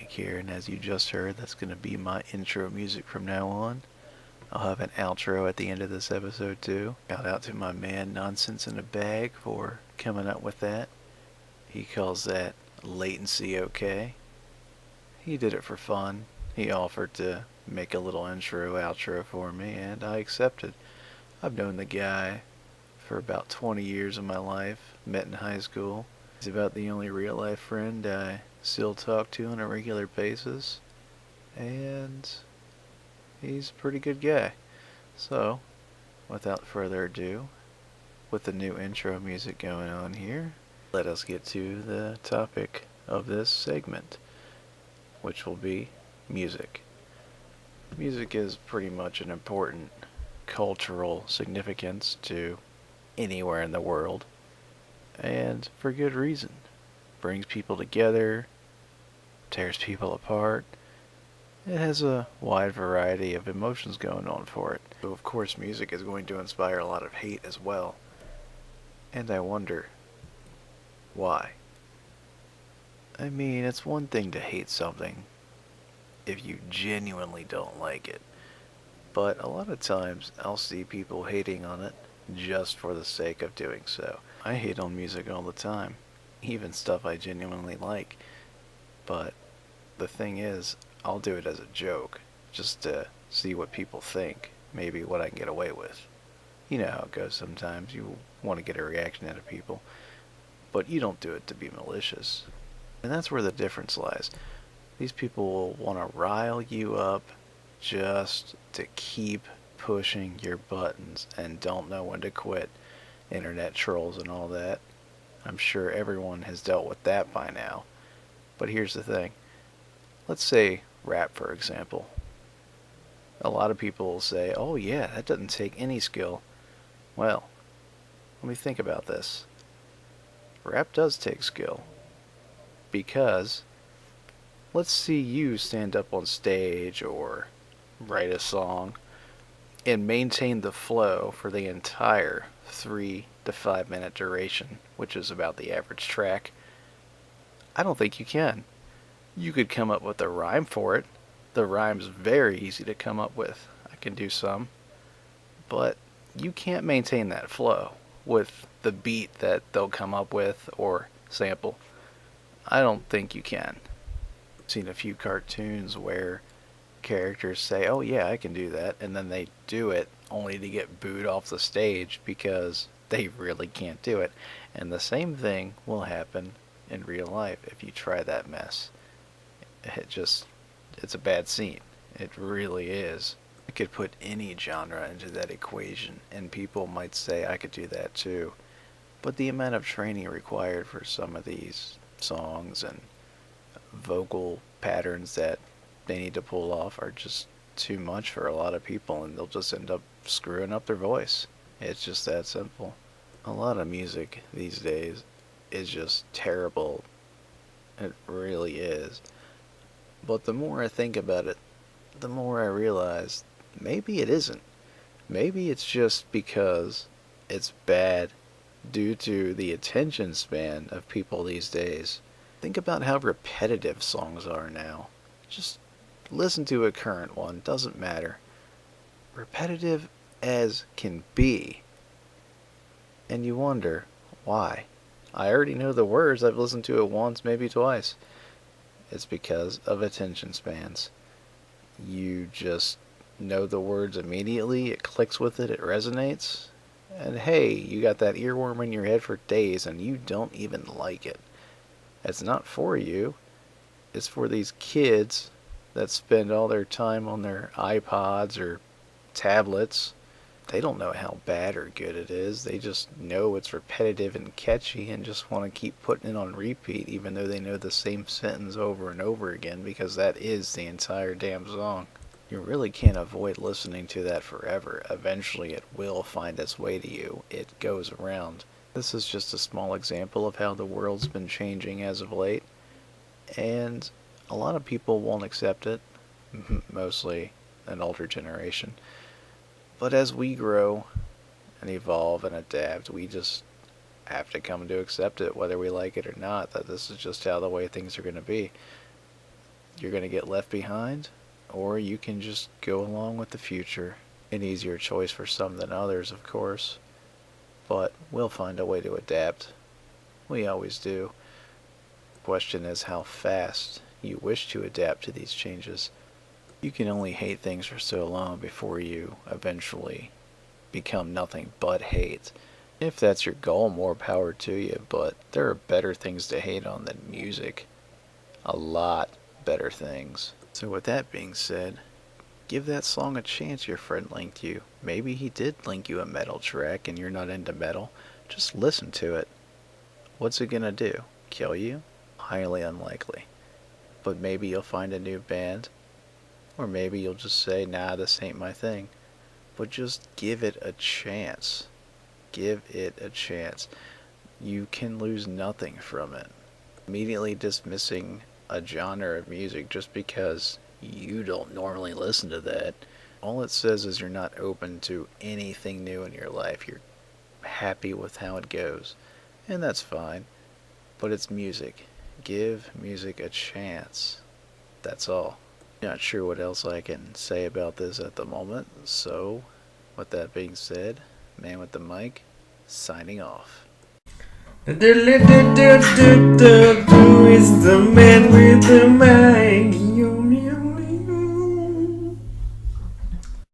Mike here, and as you just heard, that's going to be my intro music from now on. I'll have an outro at the end of this episode too. Shout out to my man Nonsense in a Bag for coming up with that. He calls that latency okay. He did it for fun. He offered to make a little intro outro for me, and I accepted. I've known the guy for about 20 years of my life, met in high school. He's about the only real life friend I still talk to on a regular basis, and he's a pretty good guy. So, without further ado, with the new intro music going on here, let us get to the topic of this segment, which will be music. Music is pretty much an important cultural significance to anywhere in the world, and for good reason. Brings people together, tears people apart. It has a wide variety of emotions going on for it. So of course music is going to inspire a lot of hate as well. And I wonder, why? I mean, it's one thing to hate something if you genuinely don't like it. But a lot of times I'll see people hating on it just for the sake of doing so. I hate on music all the time, even stuff I genuinely like. But the thing is, I'll do it as a joke, just to see what people think, maybe what I can get away with. You know how it goes sometimes, you want to get a reaction out of people, but you don't do it to be malicious. And that's where the difference lies. These people will want to rile you up just to keep pushing your buttons and don't know when to quit. Internet trolls and all that. I'm sure everyone has dealt with that by now. But here's the thing. Let's say rap, for example. A lot of people will say, oh yeah, that doesn't take any skill. Well, let me think about this. Rap does take skill. Because, let's see you stand up on stage or write a song and maintain the flow for the entire 3 to 5 minute duration, which is about the average track. I don't think you can. You could come up with a rhyme for it. The rhyme's very easy to come up with. I can do some. But you can't maintain that flow with the beat that they'll come up with or sample. I don't think you can. I've seen a few cartoons where characters say, oh yeah, I can do that, and then they do it only to get booed off the stage because they really can't do it. And the same thing will happen in real life if you try that mess. It's a bad scene. It really is. I could put any genre into that equation, and people might say I could do that too. But the amount of training required for some of these songs and vocal patterns that they need to pull off are just too much for a lot of people, and they'll just end up screwing up their voice. It's just that simple. A lot of music these days is just terrible. It really is. But the more I think about it, the more I realize maybe it isn't. Maybe it's just because it's bad due to the attention span of people these days. Think about how repetitive songs are now. Just listen to a current one, doesn't matter. Repetitive as can be. And you wonder, why? I already know the words, I've listened to it once, maybe twice. It's because of attention spans. You just know the words immediately, it clicks with it, it resonates, and hey, you got that earworm in your head for days and you don't even like it. It's not for you. It's for these kids that spend all their time on their iPods or tablets. They don't know how bad or good it is. They just know it's repetitive and catchy and just want to keep putting it on repeat even though they know the same sentence over and over again because that is the entire damn song. You really can't avoid listening to that forever. Eventually it will find its way to you. It goes around. This is just a small example of how the world's been changing as of late. And a lot of people won't accept it. Mostly an older generation. But as we grow and evolve and adapt, we just have to come to accept it, whether we like it or not, that this is just how the way things are going to be. You're going to get left behind, or you can just go along with the future. An easier choice for some than others, of course, but we'll find a way to adapt. We always do. The question is how fast you wish to adapt to these changes. You can only hate things for so long before you eventually become nothing but hate. If that's your goal, more power to you, but there are better things to hate on than music. A lot better things. So with that being said, give that song a chance your friend linked you. Maybe he did link you a metal track and you're not into metal. Just listen to it. What's it gonna do? Kill you? Highly unlikely. But maybe you'll find a new band, or maybe you'll just say, nah, this ain't my thing. But just give it a chance. Give it a chance. You can lose nothing from it. Immediately dismissing a genre of music just because you don't normally listen to that, all it says is you're not open to anything new in your life. You're happy with how it goes. And that's fine. But it's music. Give music a chance. That's all. Not sure what else I can say about this at the moment, so with that being said, man with the mic, signing off. Who is the man with the mic?